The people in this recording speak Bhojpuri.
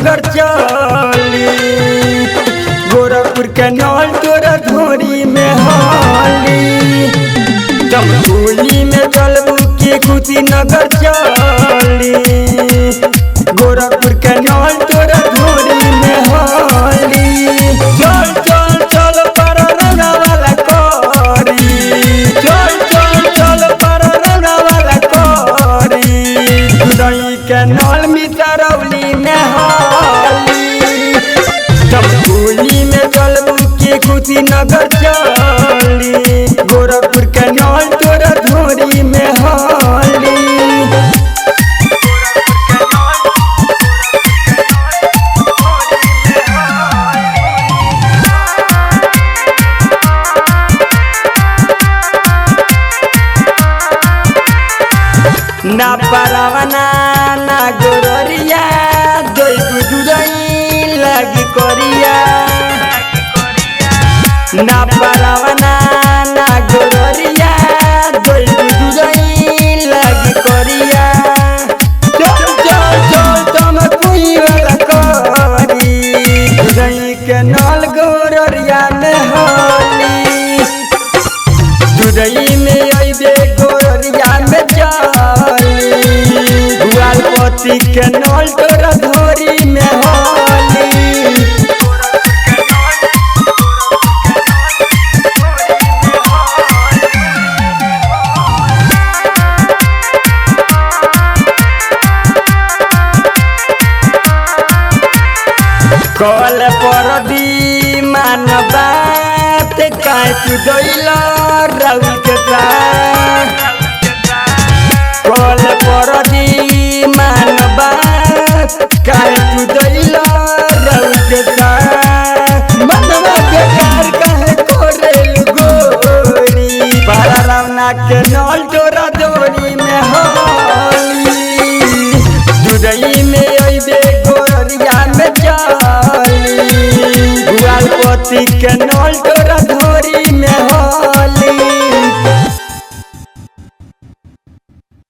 नगर चली गोरखपुर के नल तोरा धोरी में हाली जमकुली में चलबू की कुशी नगर चली गोरखपुर के नल तोरा धोरी में हाली चल चल चल पर रौना वाला कोरी चल चल चल पर रौना वाला कोरी दही के नल मिसरौली में हाली जमकुली में चलबू की कुशी नगर चली गोरखपुर के नल तोरा धोरी में हाली ना परवना ना गोरिया दोई गुदुरई लगी कोरिया ना परवना ना गोरिया दोई गुदुरई लगी कोरिया चल चल चल तुम कोई वाला कोरी दही के नल गोरिया में होली दुदई में अइबे गोरिया में पति के नल तोरा धोरी में हाली कल पर दी मान बात काहे तू दैला राहुल के साथ कल पर दी मान बात काहे तू दैला राहुल के साथ मनवा बेकार काहे कोरेल गोरी पारा रावना के नल तोरा धोरी में हाली दुदई में अइबे गोरिया में चली पति के नल तोरा